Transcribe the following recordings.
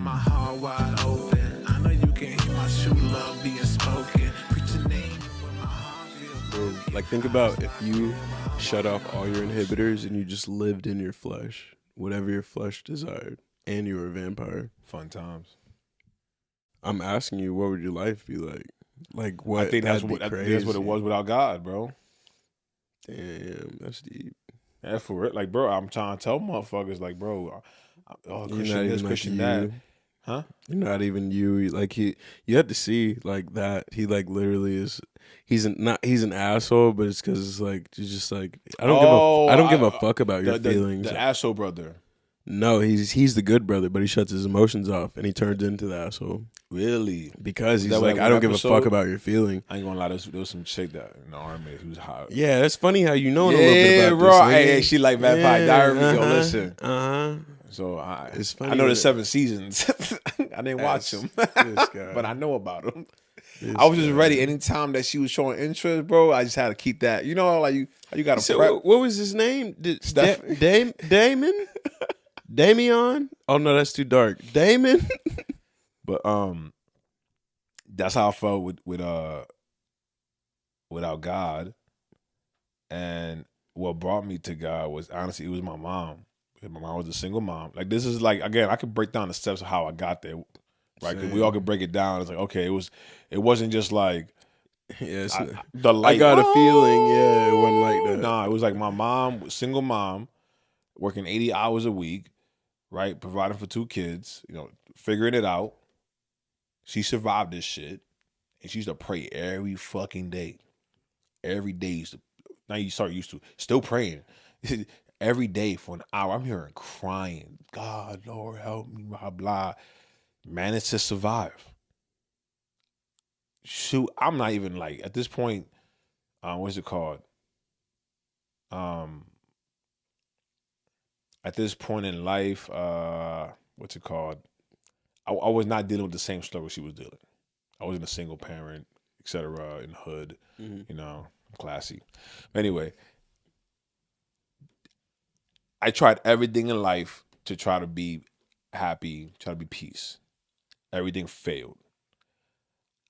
my heart wide open. I know you can hear my true love being spoken. Preach your name when my heart feels broken. Like, think about if you shut off all your inhibitors and you just lived in your flesh, whatever your flesh desired, and you were a vampire. Fun times. I'm asking you, what would your life be like? Like, what? I think that's that'd what be that's what it crazy. was without God, bro. Damn, that's deep. Yeah, for it. Like, bro, I'm trying to tell motherfuckers, like, bro, You're Christian not this, even Christian like that. you. Huh? You're not even you. Like, you have to see like that. He like literally is. He's an asshole, but it's because it's like you're just like I don't give a fuck about your feelings. The asshole brother. No, he's the good brother, but he shuts his emotions off and he turns into the asshole Really? because he's that like like I don't one give a episode? fuck about your feeling. I ain't gonna lie, there was some chick that in the army who was hot. Yeah, that's funny how you know a little bit Yeah, about bro. this. nigga. Hey, she like Vampire Diary. Yo, listen. Uh huh. So It's funny I know when there's 7 seasons. I didn't watch them, This guy. but I know about them. This I was just guy. ready. Anytime that she was showing interest, bro, I just had to keep that. You know, like you got to So prep. what was his name? Steph- Damon? Damian? Oh no, that's too dark. Damon? But that's how I felt without God. And what brought me to God was honestly it was my mom. My mom was a single mom. Like this is like again, I could break down the steps of how I got there. Right? 'Cause we all could break it down. It's like, okay, it wasn't just like Yes. the light. I got a feeling, yeah, it wasn't like that. Nah, it was like my mom, single mom, working 80 hours a week, right? Providing for 2 kids, figuring it out. She survived this shit. And she used to pray every fucking day. Every day. Now you start used to. Still praying. Every day for an hour. I'm hearing crying. God, Lord, help me, blah, blah. Managed to survive. Shoot, I'm not even like, at this point, what's it called? At this point in life, what's it called? I was not dealing with the same struggle she was dealing. I wasn't a single parent, etc. in the hood, classy. But anyway, I tried everything in life to try to be happy, try to be peace. Everything failed.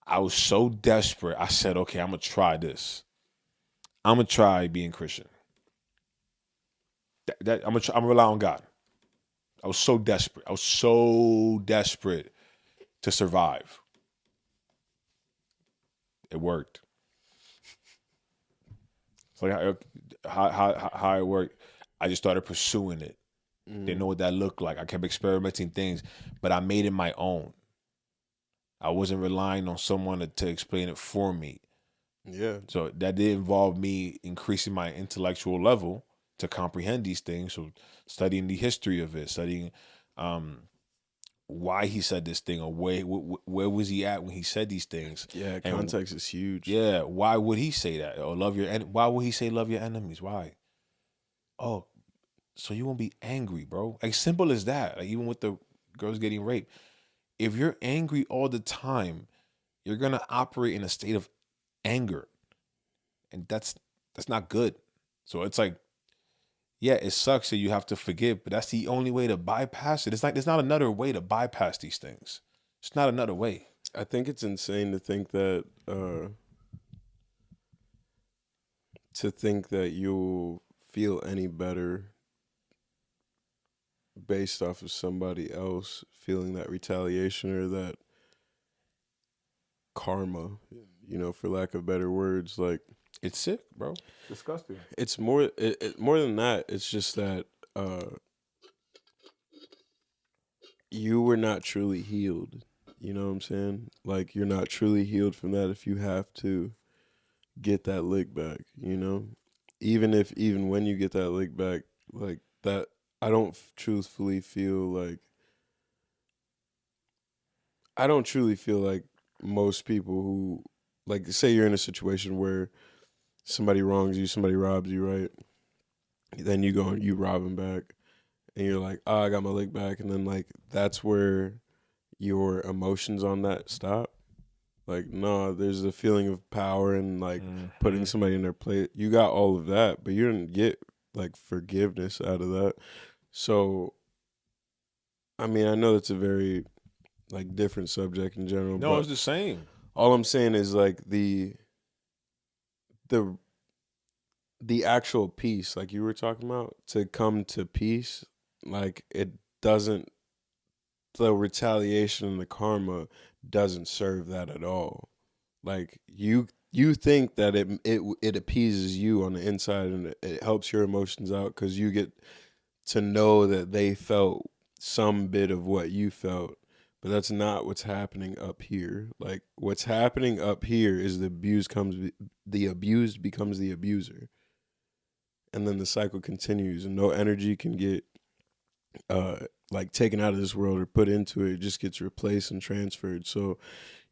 I was so desperate. I said, okay, I'm going to try this. I'm going to try being Christian. I'm going to rely on God. I was so desperate. I was so desperate to survive. It worked. It's like how it worked. I just started pursuing it. Didn't know what that looked like. I kept experimenting things, but I made it my own. I wasn't relying on someone to explain it for me. Yeah. So that did involve me increasing my intellectual level to comprehend these things. So studying the history of it, studying why he said this thing, or where was he at when he said these things. Yeah, And context is huge. yeah, why would he say that? Or why would he say love your enemies? Why? Oh, so you won't be angry, bro. Like simple as that. Like even with the girls getting raped. If you're angry all the time, you're gonna operate in a state of anger. And that's not good. So it's like, yeah, it sucks that you have to forgive, but that's the only way to bypass it. It's like there's not another way to bypass these things. It's not another way. I think it's insane to think that you'll feel any better based off of somebody else feeling that retaliation or that karma, for lack of better words. Like, It's sick, bro. Disgusting. it's more more than that. It's just that you were not truly healed. You know what I'm saying? Like, you're not truly healed from that if you have to get that lick back, even when you get that lick back, like that, I don't truly feel like most people who, like, say you're in a situation where somebody wrongs you, somebody robs you, right? Then you go and you rob them back, and you're like, oh, I got my lick back, and then like that's where your emotions on that stop. Like, no, there's a feeling of power and like putting somebody in their place. You got all of that, but you didn't get like forgiveness out of that. So, I mean, I know that's a very like different subject in general. No, but it's the same. all I'm saying is like the actual peace, like you were talking about, to come to peace, like it doesn't. The retaliation and the karma doesn't serve that at all. Like you think that it appeases you on the inside and it helps your emotions out because you get to know that they felt some bit of what you felt, but that's not what's happening up here. Like what's happening up here is the abused becomes the abuser, and then the cycle continues, and no energy can get like taken out of this world or put into it. It just gets replaced and transferred. So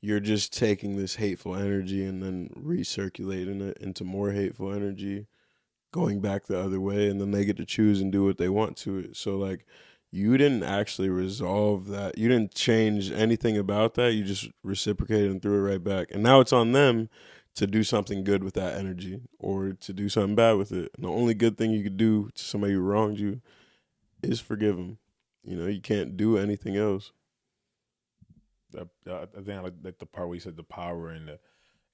you're just taking this hateful energy and then recirculating it into more hateful energy, going back the other way, and then they get to choose and do what they want to it. So like you didn't actually resolve that. You didn't change anything about that. You just reciprocated and threw it right back. And now it's on them to do something good with that energy or to do something bad with it. And the only good thing you could do to somebody who wronged you is forgive them. You know, you can't do anything else. I think I like the part where you said the power and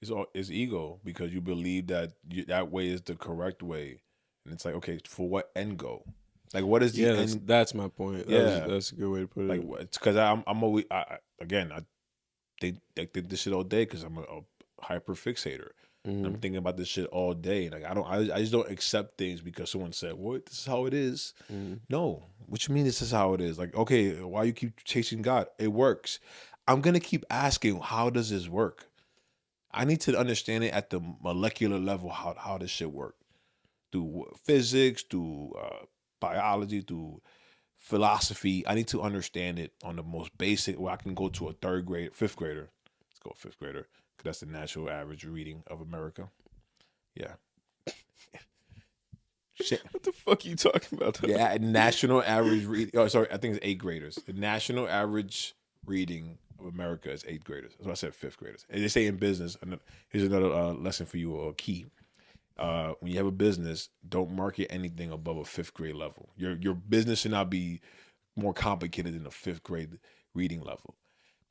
it's ego, because you believe that that way is the correct way, and it's like, okay, for what end goal? Like, what is the end? That's my point. That's a good way to put it. Like, it's because I'm always I think this shit all day because I'm a hyper fixator. Mm-hmm. I'm thinking about this shit all day. Like I just don't accept things because someone said, "What? This is how it is." Mm-hmm. No, what you mean this is how it is? Like, okay, why you keep chasing God? It works. I'm gonna keep asking, how does this work? I need to understand it at the molecular level. How this shit work through physics, through biology, through philosophy. I need to understand it on the most basic. Where I can go to a fifth grader. Let's go fifth grader. Because that's the national average reading of America. Yeah. Shit. What the fuck are you talking about? Yeah, national average reading. Oh, sorry, I think it's 8th graders. The national average reading of America is 8th graders. That's why I said 5th graders. And they say in business, and here's another lesson for you, or key. When you have a business, don't market anything above a 5th grade level. Your business should not be more complicated than a 5th grade reading level.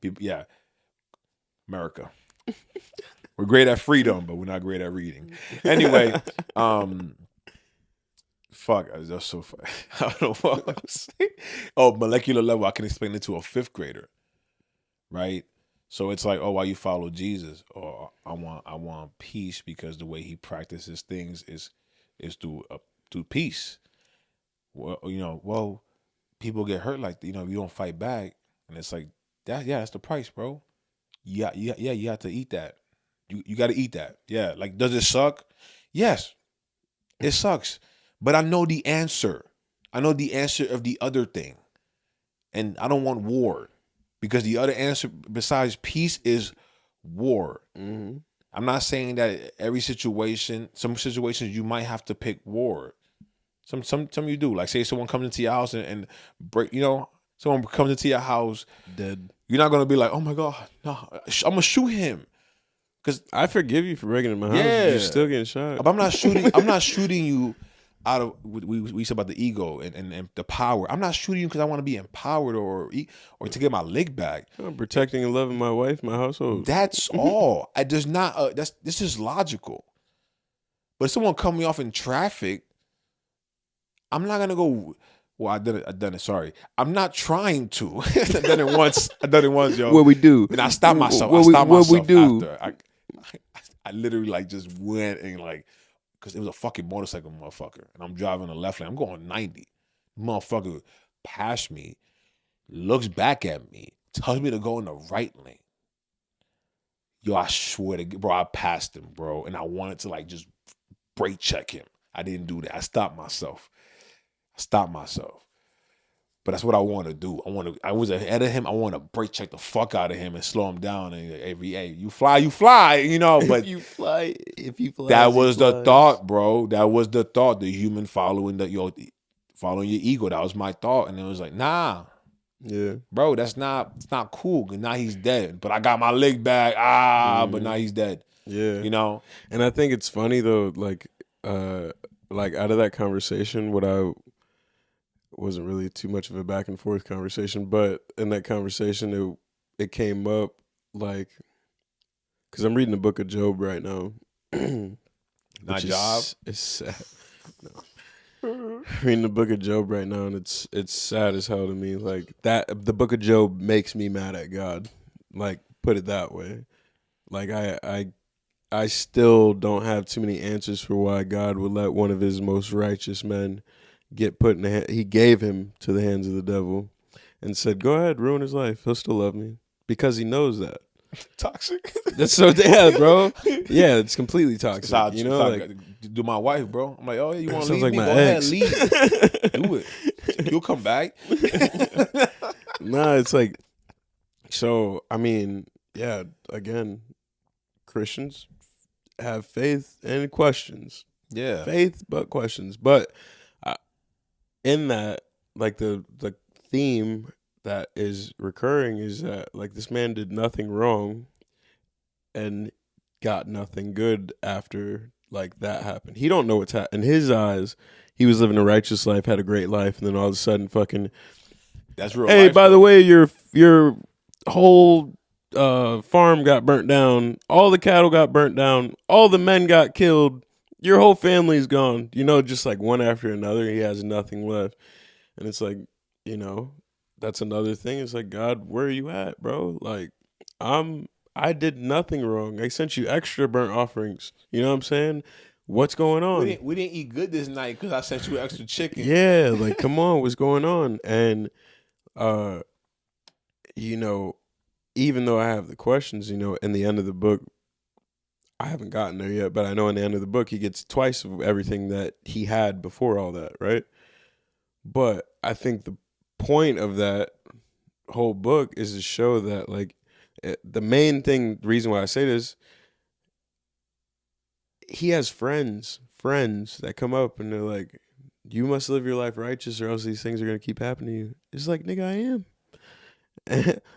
People, yeah. America. We're great at freedom, but we're not great at reading. Anyway, fuck, that's so funny. I don't know what I was saying. Oh, molecular level, I can explain it to a 5th grader, right? So it's like, oh, why you follow Jesus? Or I want peace because the way he practices things is through peace. Well, people get hurt like, you don't fight back, and it's like that. Yeah, that's the price, bro. Yeah, you have to eat that. You got to eat that. Yeah, like, does it suck? Yes, it sucks. But I know the answer. I know the answer of the other thing. And I don't want war, because the other answer besides peace is war. Mm-hmm. I'm not saying that every situation, some situations you might have to pick war. Some you do. Like, say someone comes into your house and break, someone comes into your house Dead. You're not gonna be like, oh my God, no, I'm gonna shoot him. Cause I forgive you for breaking in my house. Yeah. You're still getting shot. But I'm not shooting. I'm not shooting you out of. We said about the ego and the power. I'm not shooting you because I want to be empowered or to get my leg back. I'm protecting and loving my wife, my household. That's all. This is logical. But if someone cut me off in traffic, I'm not gonna go. Well, I done it. Sorry, I'm not trying to. I done it once, yo. What we do? And I stopped myself. What we do? After. I literally like just went and like, because it was a fucking motorcycle motherfucker, and I'm driving the left lane. I'm going 90. Motherfucker passed me, looks back at me, tells me to go in the right lane. Yo, I swear to God, bro, I passed him, bro, and I wanted to like just brake check him. I didn't do that. I stopped myself. But that's what I want to do. I was ahead of him. I want to brake check the fuck out of him and slow him down. And hey, you fly, But if you fly, that was the thought, bro. That was the thought. The human following your ego. That was my thought. And it was like, nah. Yeah. Bro, it's not cool. Cause now he's dead. But I got my leg back. But now he's dead. Yeah. And I think it's funny though, like out of that conversation, what I wasn't really too much of a back and forth conversation, but in that conversation, it came up, like, because I'm reading the book of Job right now. Not Job. It's sad. No. Reading the book of Job right now, and it's sad as hell to me. Like that, the book of Job makes me mad at God. Like, put it that way. Like I still don't have too many answers for why God would let one of his most righteous men get put in the hand. He gave him to the hands of the devil and said, go ahead, ruin his life. He'll still love me, because he knows that. Toxic. That's so, yeah, bro. Yeah, it's completely toxic. It's how, you know, like, do my wife, bro. I'm like, oh, yeah, you want to sounds leave like me? my Go ex. ahead, leave. Do it. You'll come back. nah, it's like, so, I mean, yeah, again, Christians have faith and questions. Yeah. Faith, but questions. But in that, like, the theme that is recurring is that, like, this man did nothing wrong and got nothing good after, like, that happened. He don't know what's happened. In his eyes, he was living a righteous life, had a great life, and then all of a sudden, fucking, that's real. Hey, life, by though. the way, your whole farm got burnt down. All the cattle got burnt down. All the men got killed. Your whole family's gone. You know, just like one after another. He has nothing left. And it's like, you know, that's another thing. It's like, God, where are you at, bro? Like, I did nothing wrong. I sent you extra burnt offerings. You know what I'm saying? What's going on? We didn't eat good this night because I sent you extra chicken. Yeah, like, come on, what's going on? And you know, even though I have the questions, you know, in the end of the book, I haven't gotten there yet, but I know in the end of the book, he gets twice of everything that he had before all that, right? But I think the point of that whole book is to show that, like, the main thing, the reason why I say this, he has friends that come up and they're like, you must live your life righteous or else these things are going to keep happening to you. It's like, nigga, I am.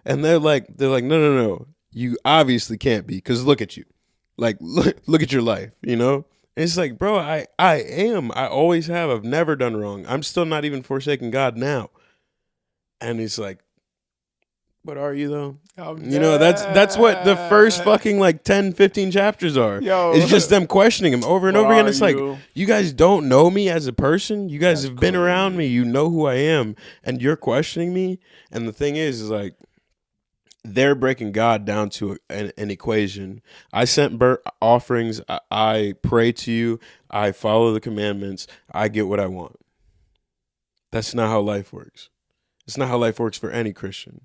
And they're like, no. You obviously can't be, because look at you. Like, look at your life, you know? And it's like, bro, I am. I always have. I've never done wrong. I'm still not even forsaking God now. And it's like, but are you though? You know, that's what the first fucking like 10, 15 chapters are. Yo. It's just them questioning him over and over again. It's like, you guys don't know me as a person. You guys have been around me. You know who I am. And you're questioning me. And the thing is like, they're breaking God down to an equation. I sent burnt offerings. I pray to you. I follow the commandments. I get what I want. That's not how life works. It's not how life works for any Christian.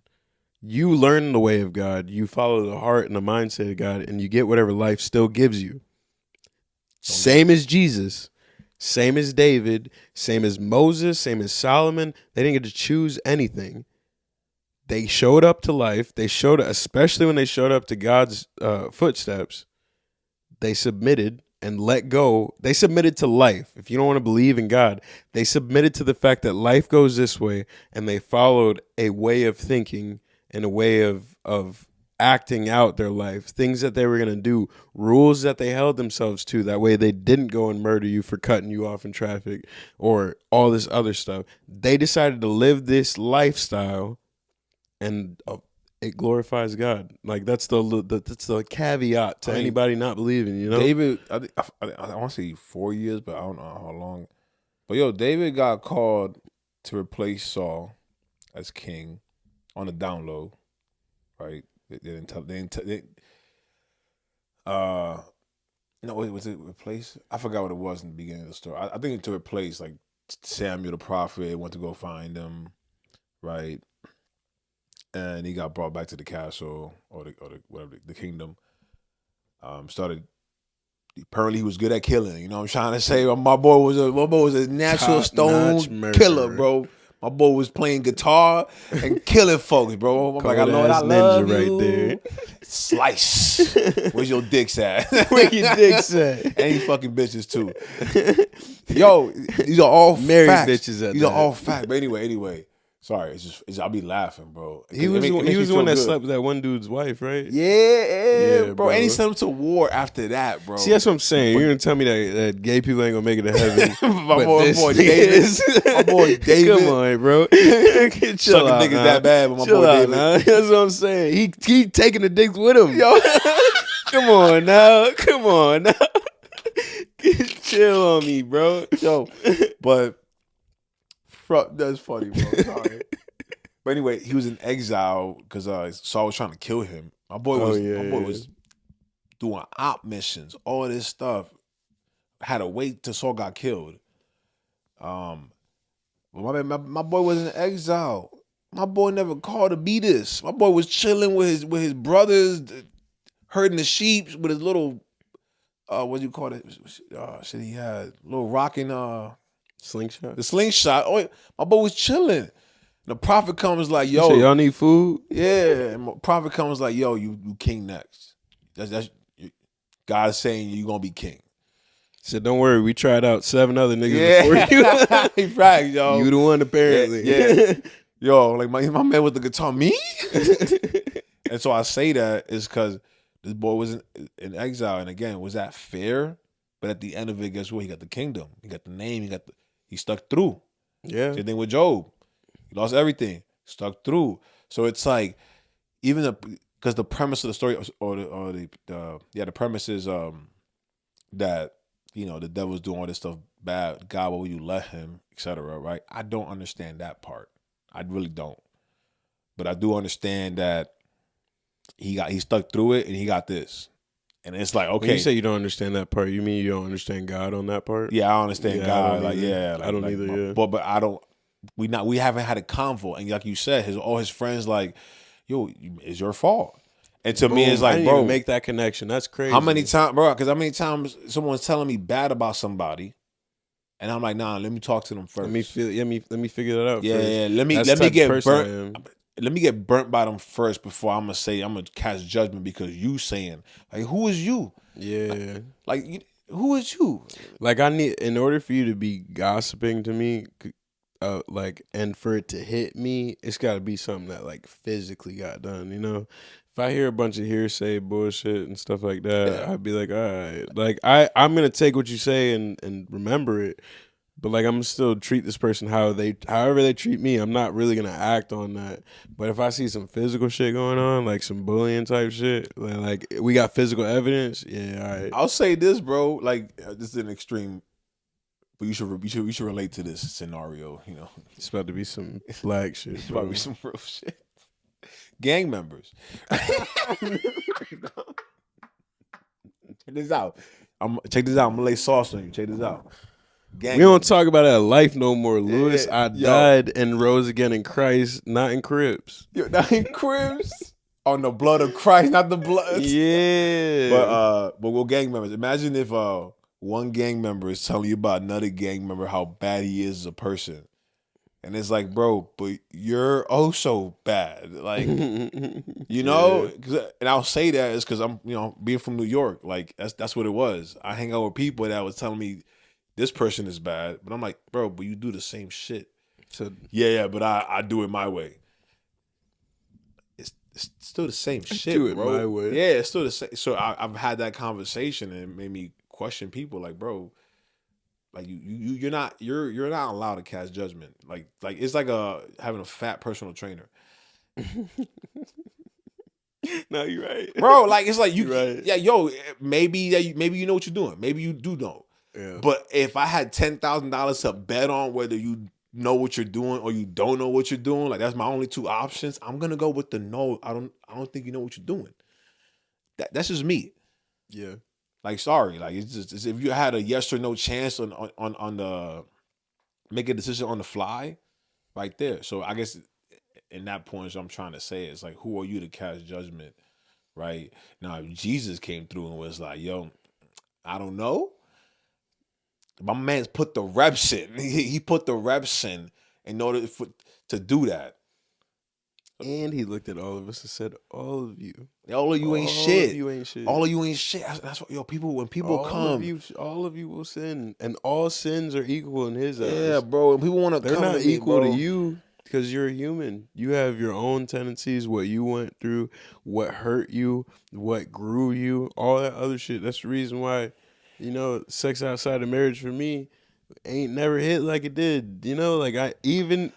You learn the way of God. You follow the heart and the mindset of God, and you get whatever life still gives you. Same as Jesus. Same as David. Same as Moses. Same as Solomon. They didn't get to choose anything. They showed up to life. They showed, especially when they showed up to God's footsteps, they submitted and let go. They submitted to life. If you don't want to believe in God, they submitted to the fact that life goes this way, and they followed a way of thinking and a way of acting out their life, things that they were going to do, rules that they held themselves to. That way they didn't go and murder you for cutting you off in traffic or all this other stuff. They decided to live this lifestyle, and it glorifies God. Like, that's the caveat to anybody not believing, you know? David, I want to say 4 years, but I don't know how long. But yo, David got called to replace Saul as king on the down low, right? Was it replace? I forgot what it was in the beginning of the story. I think to replace, like, Samuel the prophet went to go find him, right? And he got brought back to the castle or the kingdom. Apparently he was good at killing. You know what I'm trying to say? My boy was a natural stone killer, bro. My boy was playing guitar and killing folks, bro. I'm like, Lord, I love you. Right there. Slice. Where's your dicks at? Where your dicks at? And he fucking bitches too. Yo, these are all married facts. Bitches at these that. are all facts. But anyway. Sorry, I'll be laughing, bro. He was the one that slept with that one dude's wife, right? Yeah, bro. And he bro. sent him to war after that, bro. See, that's what I'm saying. You're gonna tell me that gay people ain't gonna make it to heaven. my boy David. My boy David. Come on, bro. Chill Sucking out, niggas that bad, but my Chill boy out, David. nah. That's what I'm saying. He keep taking the dicks with him. Yo. Come on now. Come on now. Chill on me, bro. Yo, but that's funny, bro. Sorry. But anyway, he was in exile because Saul was trying to kill him. My boy was doing op missions, all this stuff. Had to wait till Saul got killed. But my boy was in exile. My boy never called to be this. My boy was chilling with his brothers, herding the sheep with his little what do you call it? Shit, he had a little rocking slingshot. The slingshot. Oh, my boy was chilling. The prophet comes like, yo, so y'all need food? Yeah. And my prophet comes like, yo, you king next. That's God's saying you're gonna be king. Said, don't worry, we tried out 7 other niggas before you. Right, yo. You the one apparently. Yeah. Yo, like my man with the guitar, me? And so I say that is because this boy was in exile, and again, was that fair? But at the end of it, guess what? He got the kingdom. He got the name. He stuck through. Yeah. Same thing with Job. He lost everything. Stuck through. So it's like, even because the premise of the story, the premise is that, you know, the devil's doing all this stuff bad. God, why will you let him, etc. Right? I don't understand that part. I really don't. But I do understand that he stuck through it and he got this. And it's like, okay. When you say you don't understand that part, you mean you don't understand God on that part? Yeah, I understand God. I don't either. Yeah. But I don't. We haven't had a convo, and like you said, all his friends like, yo, it's your fault. And to me, it's like, I didn't bro, even make that connection. That's crazy. How many times, bro? Because how many times someone's telling me bad about somebody, and I'm like, nah, let me talk to them first. Let me figure that out. Yeah, first. yeah. Let me get burnt. Let me get burnt by them first before I'm gonna cast judgment because you saying, like, who is you? Yeah. Who is you? Like, I need, in order for you to be gossiping to me, and for it to hit me, it's got to be something that like physically got done. You know, if I hear a bunch of hearsay bullshit and stuff like that, I'd be like, all right, like I'm gonna take what you say and remember it. But like, I'm gonna still treat this person however they treat me. I'm not really gonna act on that. But if I see some physical shit going on, like some bullying type shit, like we got physical evidence, yeah, all right. I'll say this, bro. Like, this is an extreme, but you should relate to this scenario. You know, it's about to be some black shit. It's about to be some real shit. Gang members. Check this out. I'm gonna lay sauce on you. Check this out. We don't talk about that life no more, Lewis. I died and rose again in Christ, not in Cribs. Yo, not in Cribs? On the blood of Christ, not the blood. Yeah. But we're gang members. Imagine if one gang member is telling you about another gang member how bad he is as a person. And it's like, bro, but you're oh so bad. Like, you know? And I'll say that is because I'm, being from New York, like that's what it was. I hang out with people that was telling me this person is bad, but I'm like, bro, but you do the same shit. So but I do it my way. It's still the same shit, do it bro. my way. Yeah, it's still the same. So I've had that conversation and it made me question people. Like, bro, like you're not allowed to cast judgment. Like it's like having a fat personal trainer. No, you're right, bro. Like it's like you, right. Yeah, yo, maybe you know what you're doing. Maybe you do know. Yeah. But if I had $10,000 to bet on whether you know what you're doing or you don't know what you're doing, like that's my only 2 options, I'm gonna go with the no. I don't think you know what you're doing. That's just me. Yeah. Like, sorry, like it's if you had a yes or no chance on the make a decision on the fly, right there. So I guess in that point, what I'm trying to say is like, who are you to cast judgment, right? Now, if Jesus came through and was like, yo, I don't know. My man's put the reps in. He put the reps in order to do that. And he looked at all of us and said, all of you ain't shit. All of you ain't shit. All of you ain't shit. That's what, when people come. All of you will sin. And all sins are equal in his eyes. Yeah, bro. And people want to come. They're not equal to you. Because you're a human. You have your own tendencies, what you went through, what hurt you, what grew you, all that other shit. That's the reason why, sex outside of marriage for me ain't never hit like it did. Like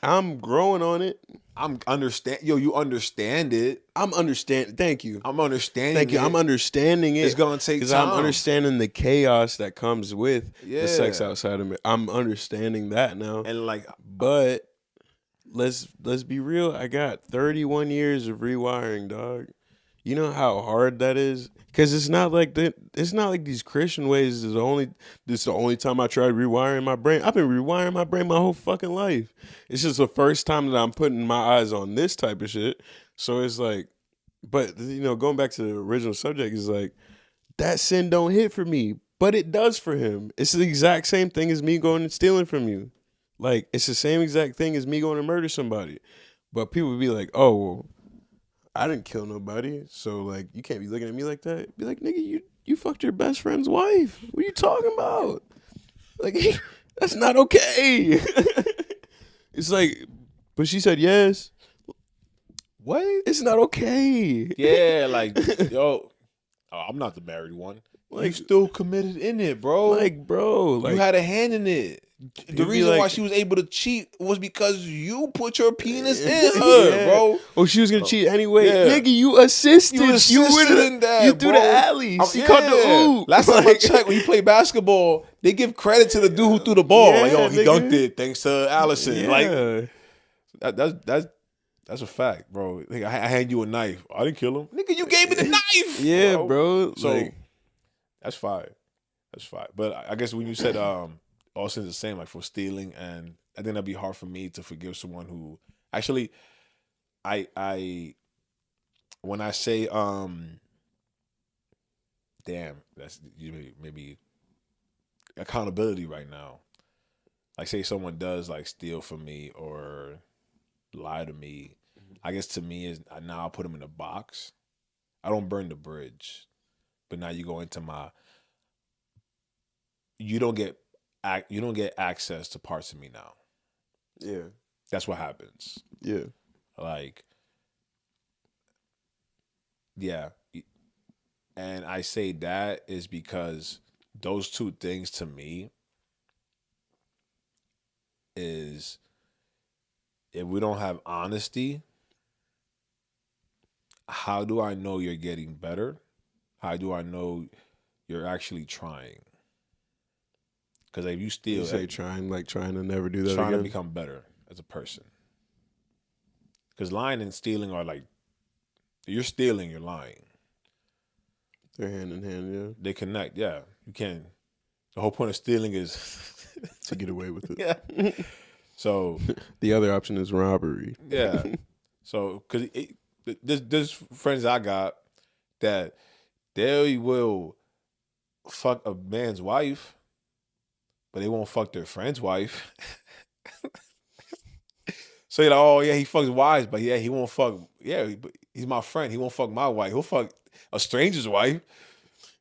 I'm growing on it. I'm understand. Yo, you understand it. I'm understanding. Thank you. I'm understanding. Thank you. It. I'm understanding it. It's gonna take because time. I'm understanding the chaos that comes with Yeah. the sex outside of marriage. I'm understanding that now. And like, but let's be real. I got 31 years of rewiring, dog. You know how hard that is? Because it's not like these Christian ways is this the only time I tried rewiring my brain. I've been rewiring my brain my whole fucking life. It's just the first time that I'm putting my eyes on this type of shit. So it's like, but going back to the original subject is like, that sin don't hit for me, but it does for him. It's the exact same thing as me going and stealing from you. Like, it's the same exact thing as me going to murder somebody. But people would be like, oh, well, I didn't kill nobody, so like you can't be looking at me like that. Be like, nigga, you fucked your best friend's wife. What are you talking about? Like, that's not okay. It's like, but she said yes. what? It's not okay. Yeah, like, yo, I'm not the married one. Like, you still committed in it, bro. Like, bro, like, you had a hand in it. The reason like, why she was able to cheat was because you put your penis in her, yeah. bro. Oh, she was gonna cheat anyway. Yeah. Nigga, you assisted. You assisted in that, You threw bro. the alley. She caught the oop. Last time I checked, when you play basketball, they give credit to the dude who threw the ball. Yeah, like, yo, he nigga. dunked it thanks to Allison. Yeah. Like, that's a fact, bro. Like, I hand you a knife. I didn't kill him. Nigga, you gave me the knife. Yeah, bro. So Like, that's fire. That's fire. But I guess when you said all sins the same, like for stealing, and I think that'd be hard for me to forgive someone who actually I when I say damn, that's maybe accountability right now. Like, say someone does like steal from me or lie to me, I guess to me is now I put them in a box. I don't burn the bridge, but now you go into you don't get access to parts of me now. yeah. That's what happens. Yeah. Like, yeah. And I say that is because those two things to me is, if we don't have honesty, how do I know you're getting better? How do I know you're actually trying? Because if you steal, You say trying to never do that trying again? to become better as a person. Because lying and stealing are like, you're stealing, you're lying. They're hand in hand, yeah. They connect, yeah. You can. The whole point of stealing is To get away with it. yeah. So The other option is robbery. yeah. So because there's friends I got that they will fuck a man's wife, but they won't fuck their friend's wife. So you're like, oh yeah, he fucks wives, but yeah, he won't fuck. Yeah, but he's my friend. He won't fuck my wife. He'll fuck a stranger's wife.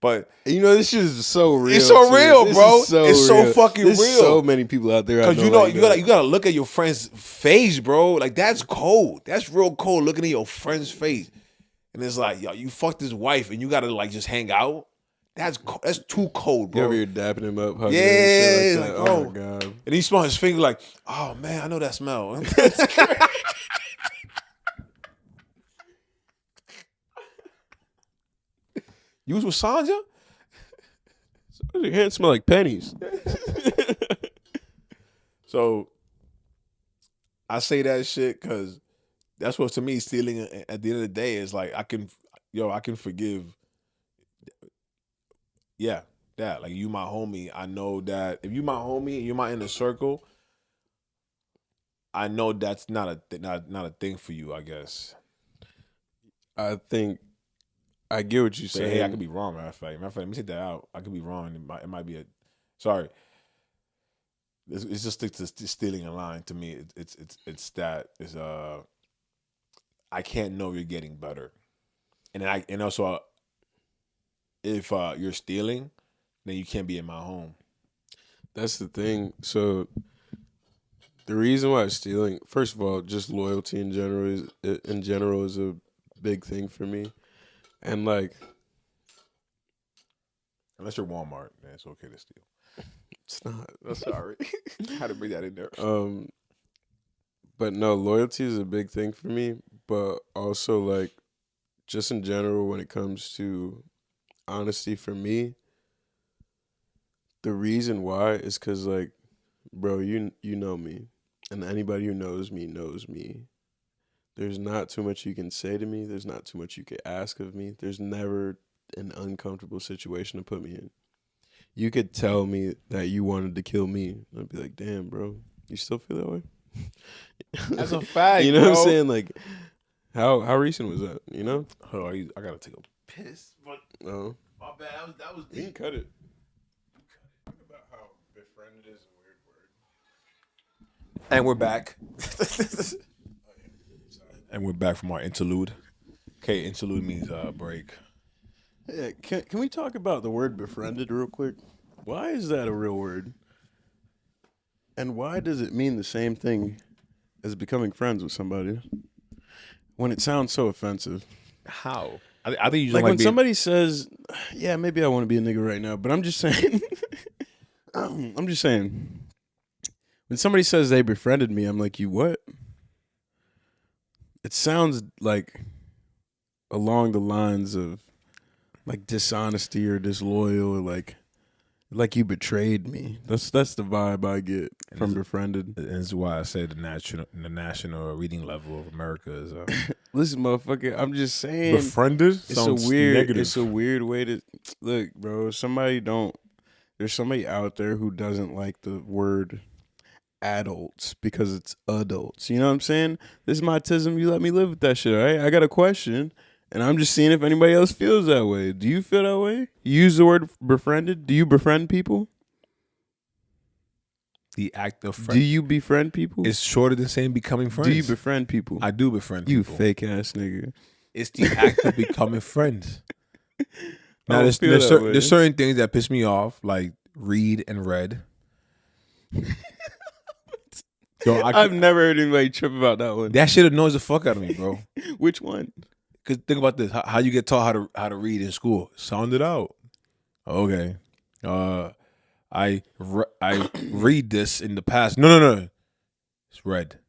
But This shit is so real. it's so real, This bro. is so It's real. so fucking There's real. so many people out there. because you gotta look at your friend's face, bro. Like, that's cold. That's real cold. Looking at your friend's face, and it's like, yo, you fucked his wife, and you gotta like just hang out. That's too cold, You bro. over here dapping him up, hugging Yeah, him and shit like that. like, Oh oh. my god. And he smelled his finger like, oh man, I know that smell. You was with Sanja? Your hands smell like pennies. So I say that shit because that's what, to me, stealing at the end of the day is like, I can forgive. Yeah, that, like, you my homie. I know that if you my homie and you're my inner circle, I know that's not a thing for you, I guess. I think I get what you're But saying. hey, I could be wrong, matter of fact. Let me take that out. I could be wrong. It might be sorry. It's just stick to stealing a line to me. It's that is I can't know you're getting better, and also if you're stealing, then you can't be in my home. That's the thing. So The reason why stealing, first of all, just loyalty in general is a big thing for me, and like Unless you're Walmart, then it's okay to steal. it's not. I'm sorry. I had to bring that in there. But no, loyalty is a big thing for me. But also like, just in general, when it comes to honesty for me, the reason why is because like, bro, you know me, and anybody who knows me knows me. There's not too much you can say to me. There's not too much you can ask of me. There's never an uncomfortable situation to put me in. You could tell me that you wanted to kill me. I'd be like, damn, bro, you still feel that way? That's a fact. You know bro. what I'm saying? Like, how recent was that? You know? Oh, I gotta take a piss. But No. my bad. That was You can deep. cut it. Talk about how befriended is a weird word. And we're back. And we're back from our interlude. Okay, interlude means break. Yeah, can we talk about the word befriended real quick? Why is that a real word? And why does it mean the same thing as becoming friends with somebody when it sounds so offensive? How? I think you just Like when being... somebody says, yeah, maybe I want to be a nigga right now, but I'm just saying, when somebody says they befriended me, I'm like, you what? It sounds like along the lines of like dishonesty or disloyal, or like you betrayed me. That's the vibe I get from befriended. And this is why I say the national reading level of America is Listen, motherfucker, I'm just saying. befriended. It's a weird way to look, bro. There's somebody out there who doesn't like the word adults because it's adults. You know what I'm saying? This is my tism. You let me live with that shit, all right? I got a question, and I'm just seeing if anybody else feels that way. Do you feel that way? You use the word befriended? Do you befriend people? The act of friend. Do you befriend people? It's shorter than saying becoming friends. Do you befriend people? I do befriend You people. fake ass nigga. It's the act of becoming friends. Now, I don't feel that way. there's certain things that piss me off, like read and read. Yo, I've never heard anybody trip about that one. That shit annoys the fuck out of me, bro. Which one? Cause think about this: how you get taught how to read in school? Sound it out. Okay. I read this in the past. No. It's read.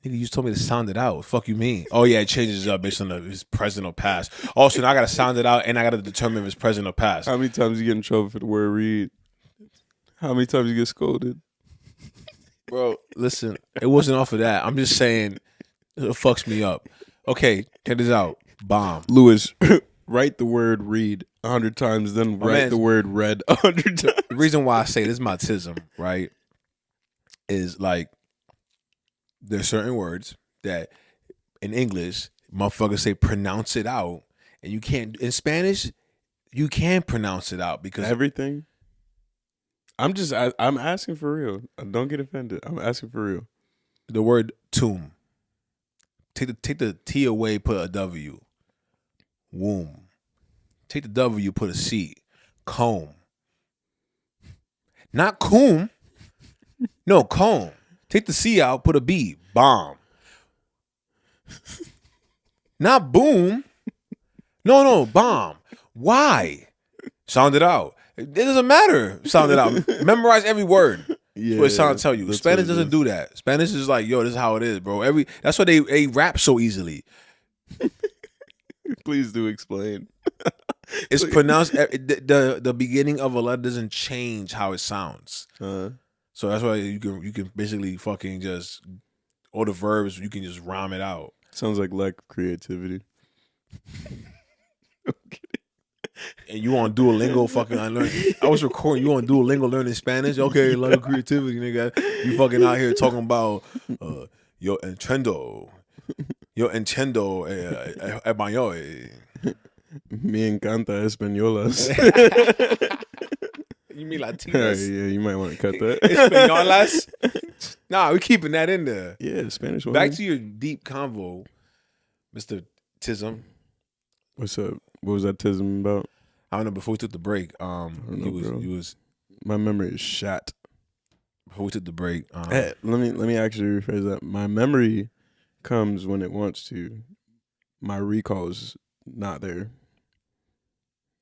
Nigga, you just told me to sound it out. Fuck you mean? Oh yeah, it changes up based on if it's present or past. Also, now I gotta sound it out and I gotta determine if it's present or past. How many times you get in trouble for the word read? How many times you get scolded? Bro, listen, it wasn't off of that. I'm just saying it fucks me up. Okay, check this out. Bomb. Lewis, write the word read 100 times, then write the word read 100 times. The reason why I say this is my tism, right? Is like there's certain words that in English, motherfuckers say pronounce it out. And you can't in Spanish, you can pronounce it out because everything. I'm asking for real. Don't get offended. I'm asking for real. The word tomb. Take the T away, put a W. Womb. Take the W, put a C. Comb. Not comb. No, comb. Take the C out, put a B. Bomb. Not boom. No, bomb. Why? Sound it out. It doesn't matter. Sound it out. Memorize every word. Yeah, That's what it's trying to tell you. Spanish doesn't do that. Spanish is like, yo, this is how it is, bro. That's why they rap so easily. Please do explain. It's pronounced. The beginning of a letter doesn't change how it sounds. So that's why you can basically fucking just all the verbs you can just rhyme it out. Sounds like lack of creativity. And you on Duolingo fucking unlearn. I was recording. You on Duolingo learning Spanish? Okay, a lot of creativity, nigga. You fucking out here talking about yo entiendo español. Me encanta españolas. You mean Latinas? Yeah, you might want to cut that. Españolas? Nah, we keeping that in there. Yeah, Spanish one. Back to your deep convo, Mr. Tism. What's up? What was that tism about? I don't know. Before we took the break, he was My memory is shot. before we took the break. Let me actually rephrase that. My memory comes when it wants to. My recall is not there.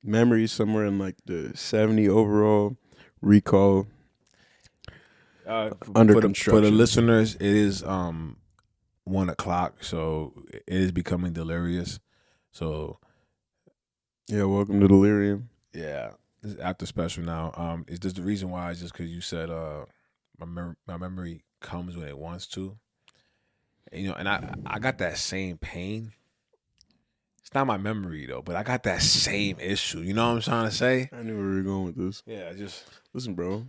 Memory somewhere in like the 70 overall. Recall under for construction. the listeners, it is 1:00, so it is becoming delirious. So Yeah, welcome to Delirium. yeah, this is after special now. It's just the reason why is just because you said my memory comes when it wants to. You know, and I got that same pain. It's not my memory though, but I got that same issue. You know what I'm trying to say? I knew where we were going with this. Yeah, just Listen, bro.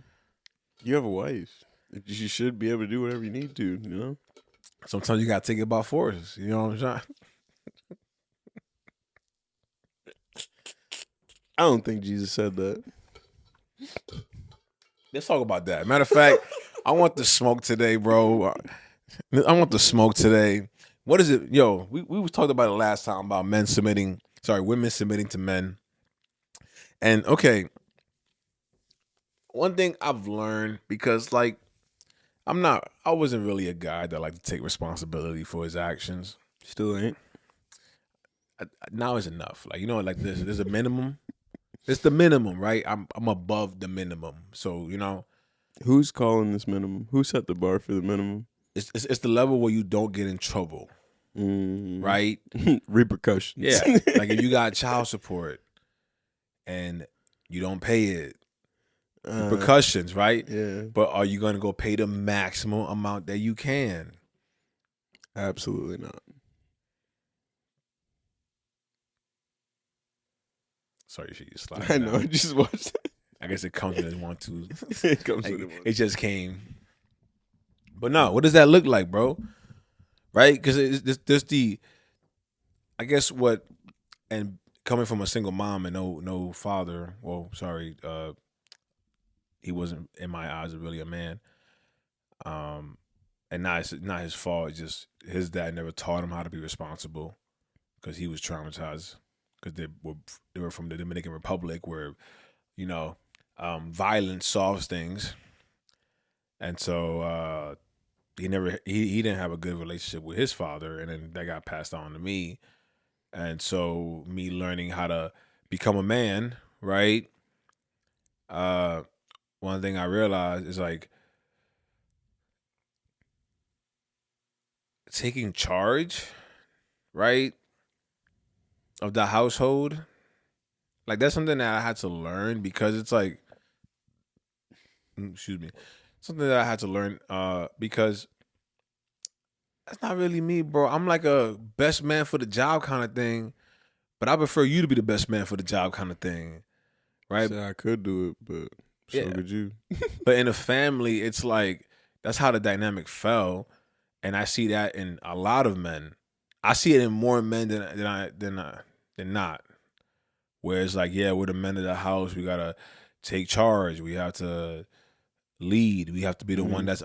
You have a wife. You should be able to do whatever you need to, you know? sometimes you gotta take it by force. You know what I'm saying? I don't think Jesus said that. Let's talk about that. Matter of fact, I want the smoke today, bro. I want the smoke today. What is it? Yo, we was talking about it last time about women submitting to men. And okay, one thing I've learned, because like I wasn't really a guy that liked to take responsibility for his actions. Still ain't. Now is enough. Like, you know, like there's a minimum. It's the minimum, right? I'm above the minimum. So, you know, Who's calling this minimum? Who set the bar for the minimum? it's the level where you don't get in trouble, right? Repercussions. Yeah. Like if you got child support and you don't pay it, repercussions, right? Yeah. But are you gonna go pay the maximum amount that you can? Absolutely not. Sorry, she just slide. I know. I just watched it. I guess it comes when it want to. It comes Like, with it. it just came. But no, what does that look like, bro? Right? Because there's the, I guess what, and coming from a single mom and no father. Well, sorry, he wasn't in my eyes really a man. And not his fault. It's just his dad never taught him how to be responsible because he was traumatized because they were from the Dominican Republic where, you know, violence solves things, and so he didn't have a good relationship with his father, and then that got passed on to me, and so me learning how to become a man, right? One thing I realized is like taking charge, right, of the household. Like that's something that I had to learn because it's like, excuse me, something that I had to learn because that's not really me, bro. I'm like a best man for the job kind of thing, but I prefer you to be the best man for the job kind of thing, right? So I could do it, but so Yeah. could you. But in a family, it's like that's how the dynamic fell, and I see that in a lot of men. I see it in more men than not. Where it's like, yeah, we're the men of the house. We gotta take charge. We have to lead. We have to be the one that's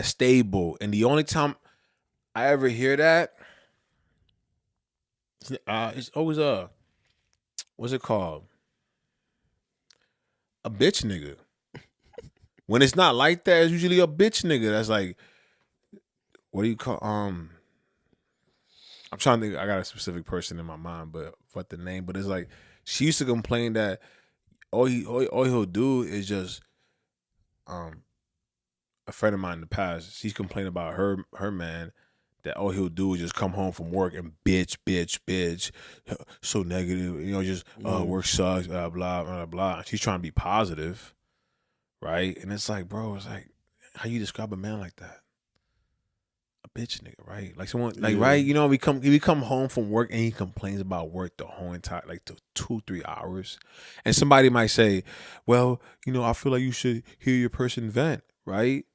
stable. And the only time I ever hear that, it's always what's it called? A bitch nigga. When it's not like that, it's usually a bitch nigga. That's like, what do you call? I'm trying to think. I got a specific person in my mind, but what the name? But it's like she used to complain that all he'll do is just a friend of mine in the past. She's complaining about her man that all he'll do is just come home from work and bitch, so negative. You know, just work sucks, blah blah blah. She's trying to be positive, right? And it's like, bro, it's like how you describe a man like that? A bitch nigga, right? Like someone, like right? You know, we come home from work and he complains about work the whole entire like the 2-3 hours, and somebody might say, well, you know, I feel like you should hear your person vent, right?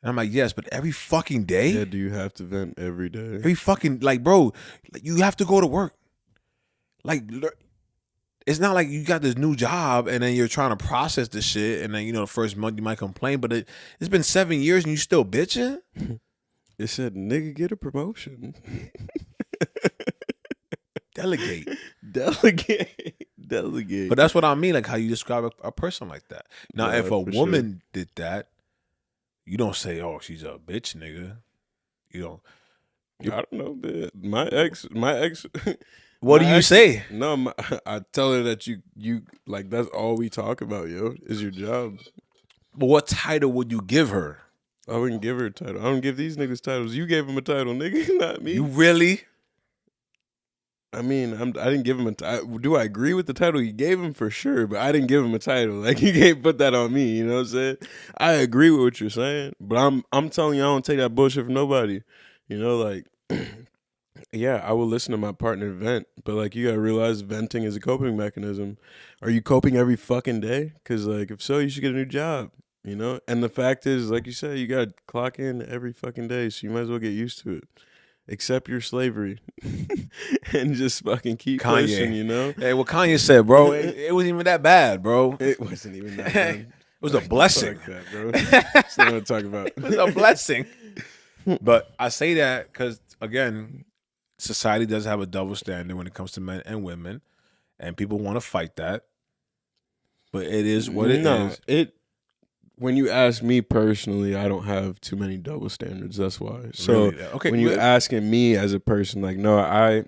And I'm like, yes, but every fucking day. Yeah, do you have to vent every day? Every fucking, like, bro, like, you have to go to work. Like, it's not like you got this new job and then you're trying to process the shit and then, you know, the first month you might complain, but it's been 7 years and you still bitching? It said, nigga, get a promotion. Delegate. Delegate. But that's what I mean, like how you describe a person like that. Now, Yeah, if a for woman did that, You don't say, "Oh, she's a bitch, nigga." You don't. I don't know, man. My ex. What do you say? No, I tell her that you like that's all we talk about, yo, is your job. But what title would you give her? I wouldn't give her a title. I don't give these niggas titles. You gave them a title, nigga, not me. You really? I mean, I didn't give him a title. Do I agree with the title he gave him? For sure, but I didn't give him a title. Like, you can't put that on me, you know what I'm saying? I agree with what you're saying, but I'm telling you, I don't take that bullshit from nobody. You know, like, yeah, I will listen to my partner vent, but, like, you gotta realize venting is a coping mechanism. Are you coping every fucking day? Because, like, if so, you should get a new job, you know? And the fact is, like you said, you gotta clock in every fucking day, so you might as well get used to it. Accept your slavery and just fucking keep pushing, you know? Hey, what Kanye said, bro, it wasn't even that bad, bro. It wasn't even that bad. It was a blessing. Fuck that, bro. That's not what I'm talking about. It was a blessing. But I say that because, again, society does have a double standard when it comes to men and women, and people want to fight that. But it is what it is. When you ask me personally, I don't have too many double standards. That's why. So Really? Okay, when you're asking me as a person, like, no, I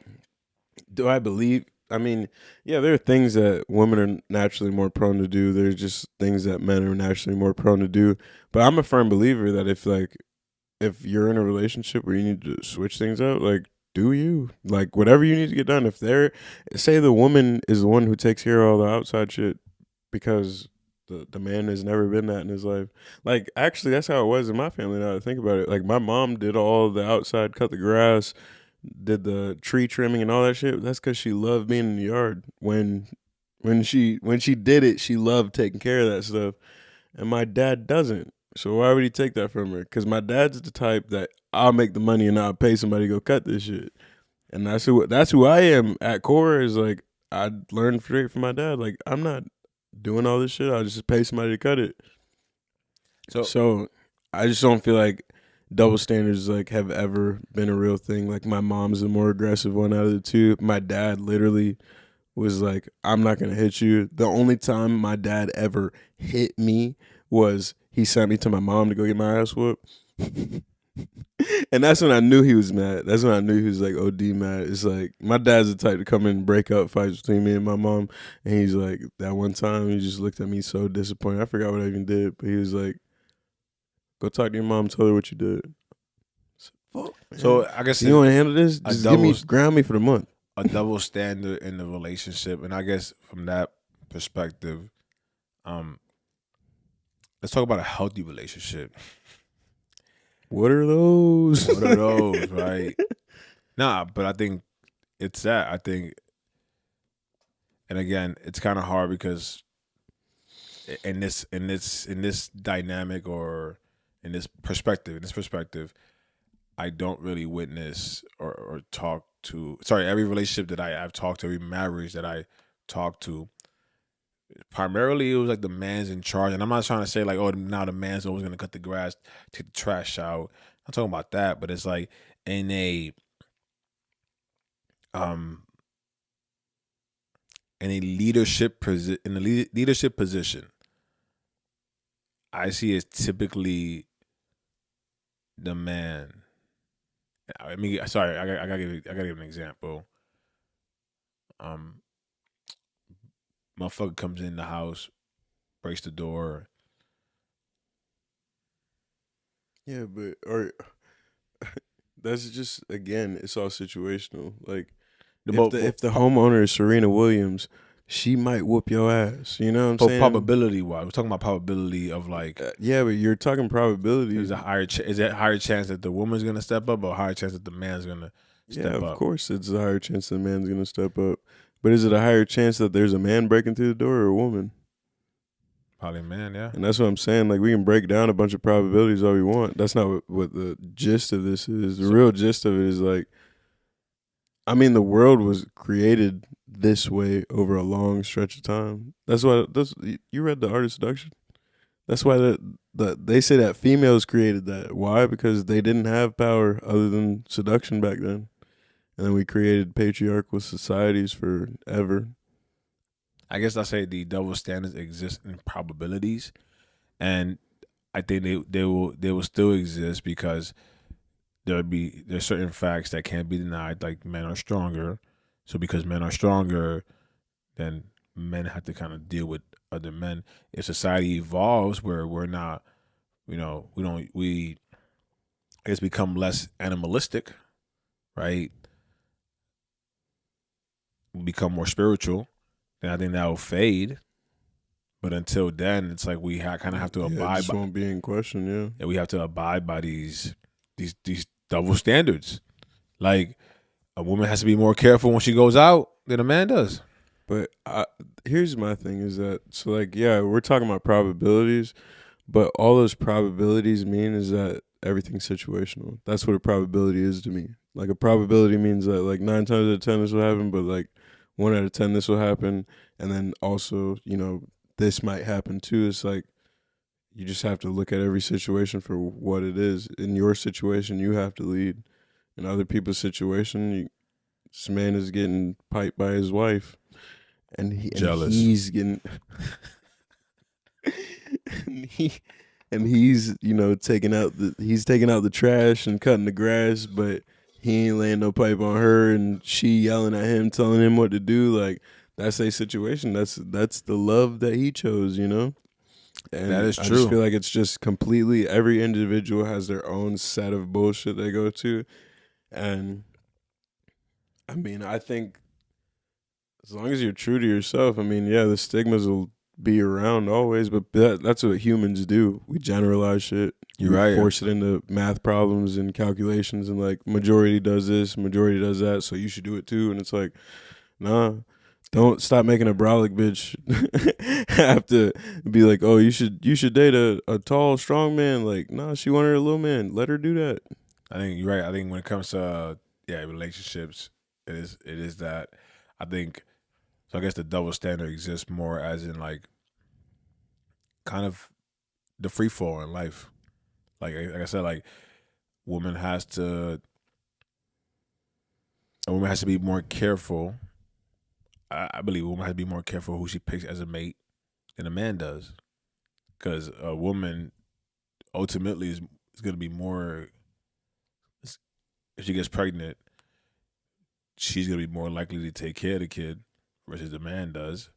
believe. I mean, yeah, there are things that women are naturally more prone to do. There's just things that men are naturally more prone to do. But I'm a firm believer that if you're in a relationship where you need to switch things up, like, do you, like, whatever you need to get done. If say the woman is the one who takes care of all the outside shit because the man has never been that in his life. Like, actually, that's how it was in my family. Now that I think about it, like, my mom did all the outside, cut the grass, did the tree trimming and all that shit. That's because she loved being in the yard. When she did it, she loved taking care of that stuff. And my dad doesn't. So why would he take that from her? Because my dad's the type that I'll make the money and I'll pay somebody to go cut this shit. And that's who I am at core. Is like, I learned straight from my dad. Like, I'm not doing all this shit. I'll just pay somebody to cut it. So I just don't feel like double standards like have ever been a real thing. Like, my mom's the more aggressive one out of the two. My dad literally was like, I'm not gonna hit you. The only time my dad ever hit me was he sent me to my mom to go get my ass whooped. And that's when I knew he was mad. That's when I knew he was like OD mad. It's like, my dad's the type to come in and break up fights between me and my mom. And he's like, that one time he just looked at me so disappointed. I forgot what I even did, but he was like, go talk to your mom, tell her what you did. Fuck, so I guess you want to handle this? Just ground me for the month. A double standard in the relationship, and I guess from that perspective, let's talk about a healthy relationship. What are those? What are those, right? Nah, but I think it's that. I think, and again, it's kind of hard because in this dynamic or in this perspective, I don't really witness or talk to. Sorry, every relationship that I've talked to, every marriage that I talked to, primarily it was like the man's in charge. And I'm not trying to say like, oh, now the man's always gonna cut the grass, take the trash out. I'm talking about that, but it's like in a leadership position, I see it's typically the man. I mean, sorry, I gotta give an example. Motherfucker comes in the house, breaks the door. Yeah, but that's just, again, it's all situational. Like, if the homeowner is Serena Williams, she might whoop your ass. You know what I'm saying? Probability wise, we're talking about probability of like. Yeah, but you're talking probability. Is it a higher chance that the woman's gonna step up, or a higher chance that the man's gonna step up? Yeah, of course, it's a higher chance that the man's gonna step up. But is it a higher chance that there's a man breaking through the door or a woman? Probably a man, yeah. And that's what I'm saying. Like, we can break down a bunch of probabilities all we want. That's not what the gist of this is. The real gist of it is, like, I mean, the world was created this way over a long stretch of time. That's why you read The Art of Seduction. That's why they say that females created that. Why? Because they didn't have power other than seduction back then. And then we created patriarchal societies forever. I guess I say the double standards exist in probabilities, and I think they will still exist because there's certain facts that can't be denied. Like men are stronger, so because men are stronger, then men have to kind of deal with other men. If society evolves where we're not, we it's become less animalistic, right? We become more spiritual, then I think that will fade. But until then, it's like we kind of have to Yeah, it abide just by. won't be in question. Yeah. And we have to abide by these double standards. Like a woman has to be more careful when she goes out than a man does. But here's my thing is that, so like, yeah, we're talking about probabilities, but all those probabilities mean is that everything's situational. That's what a probability is to me. Like a probability means that like 9 times out of 10 this will happen, but like 1 out of 10 this will happen. And then also, this might happen too. It's like, you just have to look at every situation for what it is. In your situation, you have to lead. In other people's situation, this man is getting piped by his wife. And Jealous. he's getting and he's taking out the trash and cutting the grass, but he ain't laying no pipe on her, and she yelling at him, telling him what to do. Like, that's a situation. That's the love that he chose, And That is I true. just feel like it's just completely, every individual has their own set of bullshit they go to, and I mean, I think as long as you're true to yourself, I mean, yeah, the stigmas will be around always, but that's what humans do. We generalize shit. You're We right. force it into math problems and calculations, and like majority does this, majority does that, so you should do it too. And it's like, nah, don't stop making a brolic bitch have to be like, oh, you should date a tall, strong man. Like, nah, she wanted a little man. Let her do that. I think you're right. I think when it comes to relationships, it is that. I think so. I guess the double standard exists more as in like kind of the free fall in life. Like I said, like a woman has to be more careful. I believe a woman has to be more careful who she picks as a mate than a man does, because a woman ultimately is going to be more. If she gets pregnant, she's going to be more likely to take care of the kid versus the man does.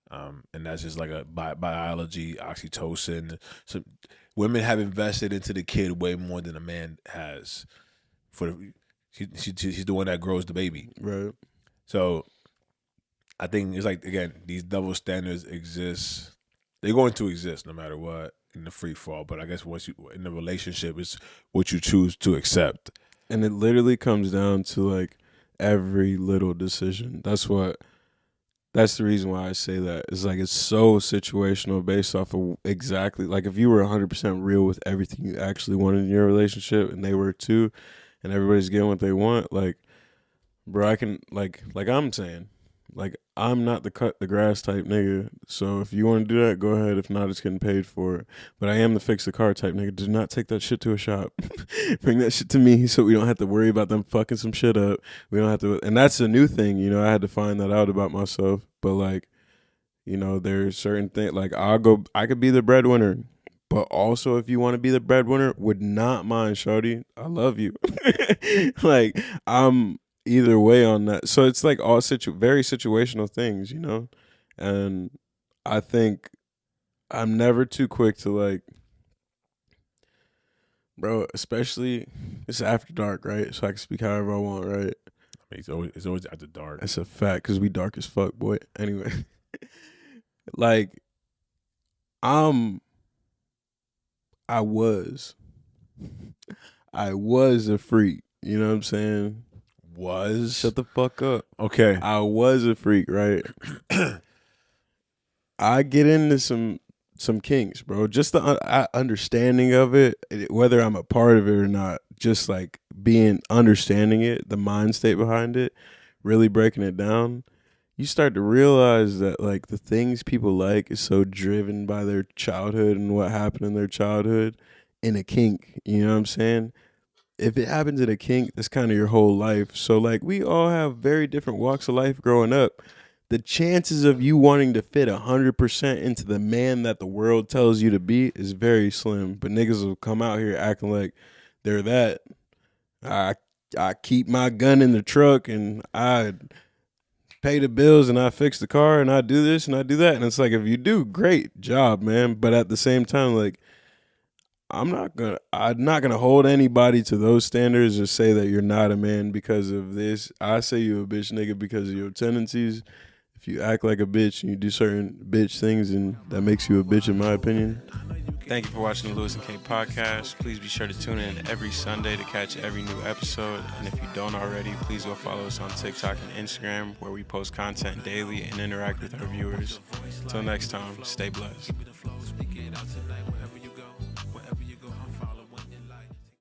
And that's just like a biology, oxytocin. So women have invested into the kid way more than a man has. She's the one that grows the baby. Right. So I think it's like, again, these double standards exist. They're going to exist no matter what in the free fall. But I guess once you in the relationship, it's what you choose to accept. And it literally comes down to like every little decision. That's the reason why I say that. It's like it's so situational based off of exactly, like if you were 100% real with everything you actually wanted in your relationship and they were too, and everybody's getting what they want, like, bro, I can, like I'm saying, like, I'm not the cut the grass type nigga. So if you want to do that, go ahead. If not, it's getting paid for it. But I am the fix the car type nigga. Do not take that shit to a shop. Bring that shit to me so we don't have to worry about them fucking some shit up. We don't have to, and that's a new thing, I had to find that out about myself. But like, there's certain things, like I could be the breadwinner. But also, if you want to be the breadwinner, would not mind, shorty. I love you. Like, I'm either way on that. So it's like all very situational things, And I think I'm never too quick to like, bro, especially it's after dark, right? So I can speak however I want, right? I mean, it's always after dark. That's a fact, because we dark as fuck, boy. Anyway, like, I was a freak. You know what I'm saying? Shut the fuck up. Okay. I was a freak, right? I get into some kinks, bro. Just the understanding of it, whether I'm a part of it or not, just like understanding it, the mind state behind it, really breaking it down. You start to realize that like the things people like is so driven by their childhood and what happened in their childhood in a kink. You know what I'm saying? If it happens in a kink, that's kind of your whole life. So like we all have very different walks of life growing up. the chances of you wanting to fit 100% into the man that the world tells you to be is very slim. But niggas will come out here acting like they're that. I keep my gun in the truck and I pay the bills and I fix the car and I do this and I do that. And it's like, if you do, great job, man. But at the same time, like, I'm not gonna hold anybody to those standards or say that you're not a man because of this. I say you a bitch nigga because of your tendencies. If you act like a bitch and you do certain bitch things, and that makes you a bitch, in my opinion. Thank you for watching the Lewis and Kate podcast. Please be sure to tune in every Sunday to catch every new episode. And if you don't already, please go follow us on TikTok and Instagram, where we post content daily and interact with our viewers. Until next time, stay blessed.